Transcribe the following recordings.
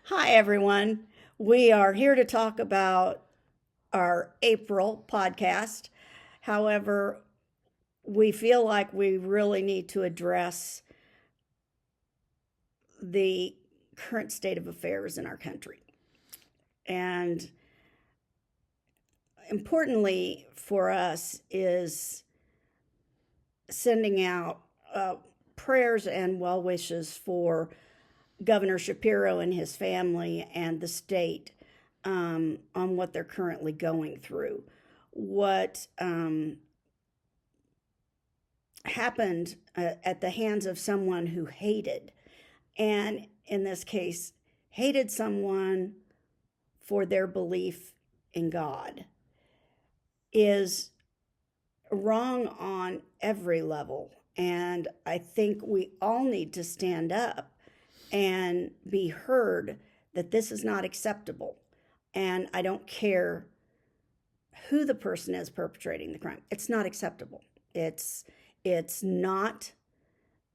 Hi, everyone. We are here to talk about our April podcast. However, we feel like we really need to address the current state of affairs in our country. And importantly for us is sending out prayers and well wishes for Governor Shapiro and his family and the state on what they're currently going through. What happened at the hands of someone who hated, and in this case, hated someone for their belief in God, is wrong on every level. And I think we all need to stand up and be heard that this is not acceptable. And I don't care who the person is perpetrating the crime. It's not acceptable. It's not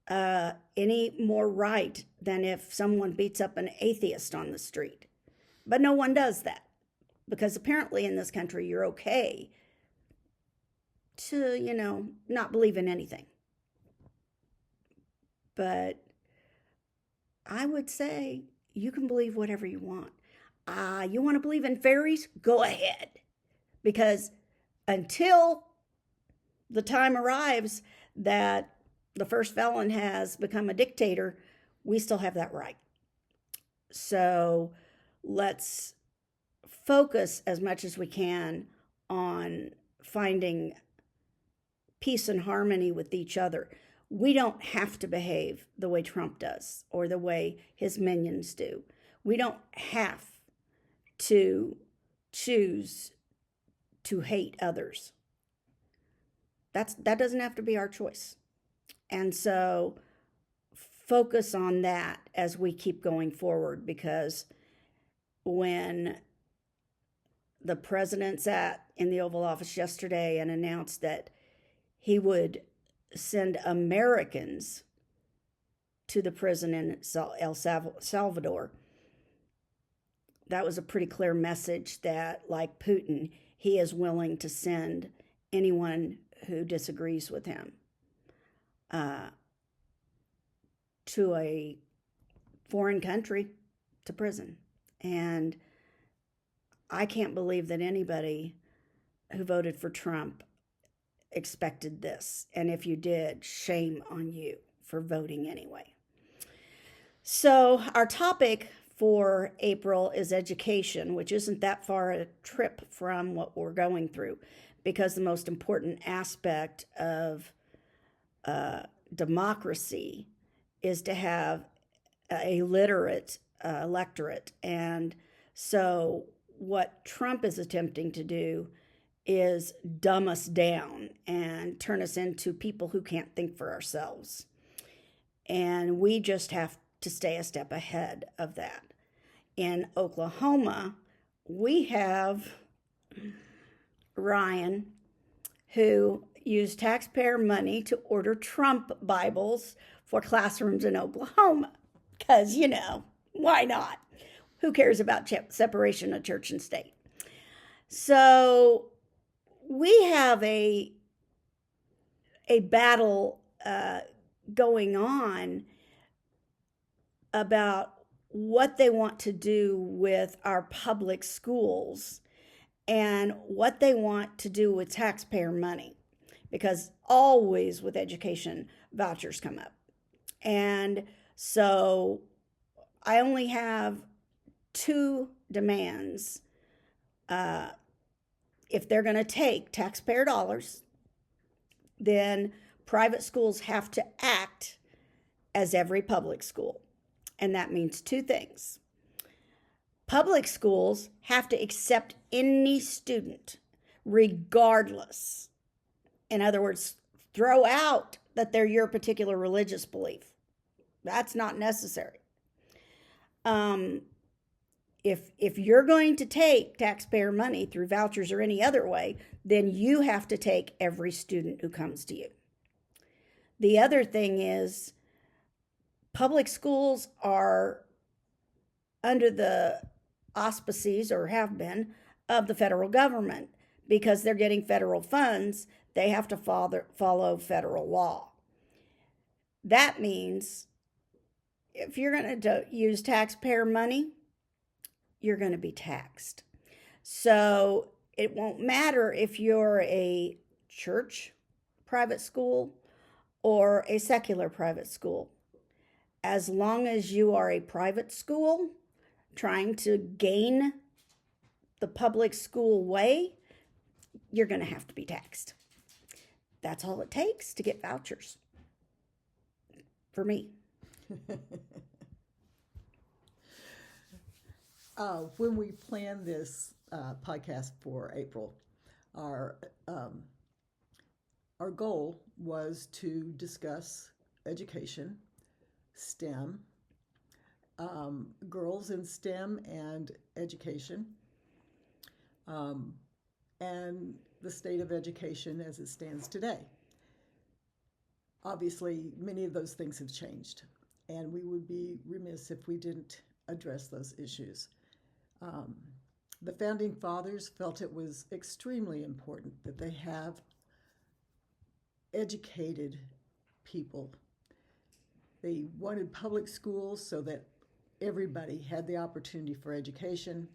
any more right than if someone beats up an atheist on the street. But no one does that because apparently in this country you're okay to, not believe in anything. But I would say you can believe whatever you want. You want to believe in fairies? Go ahead. Because until the time arrives that the first felon has become a dictator, we still have that right. So let's focus as much as we can on finding peace and harmony with each other. We don't have to behave the way Trump does or the way his minions do. We don't have to choose to hate others. That doesn't have to be our choice. And so focus on that as we keep going forward, because when the president sat in the Oval Office yesterday and announced that he would send Americans to the prison in El Salvador, that was a pretty clear message that, like Putin, he is willing to send anyone who disagrees with him to a foreign country, to prison. And I can't believe that anybody who voted for Trump expected this. And if you did, shame on you for voting anyway. So our topic for April is education, which isn't that far a trip from what we're going through, because the most important aspect of democracy is to have a literate electorate. And so what Trump is attempting to do is dumb us down and turn us into people who can't think for ourselves. And we just have to stay a step ahead of that. In Oklahoma, we have Ryan, who used taxpayer money to order Trump Bibles for classrooms in Oklahoma. Because, why not? Who cares about separation of church and state? So we have a battle going on about what they want to do with our public schools and what they want to do with taxpayer money, because always with education, vouchers come up. And so I only have two demands. If they're going to take taxpayer dollars, then private schools have to act as every public school. And that means two things. Public schools have to accept any student, regardless. In other words, throw out that they're your particular religious belief. That's not necessary. If you're going to take taxpayer money through vouchers or any other way, then you have to take every student who comes to you. The other thing is, public schools are under the auspices, or have been, of the federal government. Because they're getting federal funds, they have to follow federal law. That means if you're going to use taxpayer money, you're going to be taxed. So it won't matter if you're a church private school or a secular private school. As long as you are a private school trying to gain the public school way, you're going to have to be taxed. That's all it takes to get vouchers. For me. When we planned this podcast for April, our goal was to discuss education, STEM, girls in STEM and education, and the state of education as it stands today. Obviously, many of those things have changed, and we would be remiss if we didn't address those issues. The Founding Fathers felt it was extremely important that they have educated people. They wanted public schools so that everybody had the opportunity for education.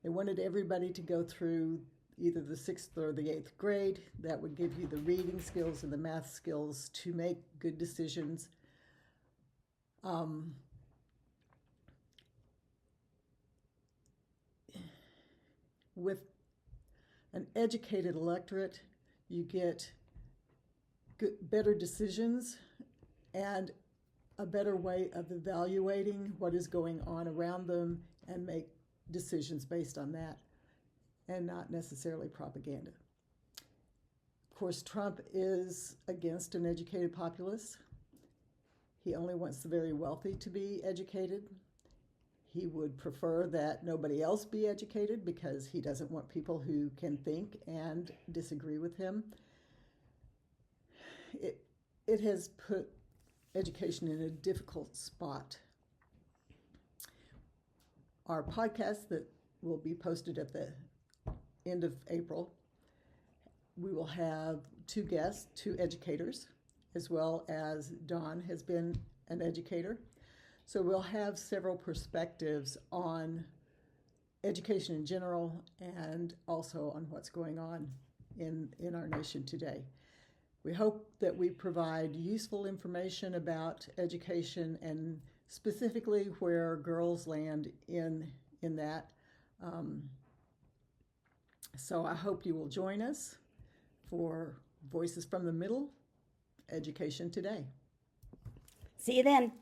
They wanted everybody to go through either the 6th or the 8th grade. That would give you the reading skills and the math skills to make good decisions. With an educated electorate, you get better decisions and a better way of evaluating what is going on around them and make decisions based on that, and not necessarily propaganda. Of course, Trump is against an educated populace. He only wants the very wealthy to be educated. He would prefer that nobody else be educated because he doesn't want people who can think and disagree with him. It has put education in a difficult spot. Our podcast that will be posted at the end of April, we will have 2 guests, 2 educators, as well as Dawn has been an educator. So we'll have several perspectives on education in general and also on what's going on in our nation today. We hope that we provide useful information about education and specifically where girls land in that. So I hope you will join us for Voices from the Middle, Education Today. See you then.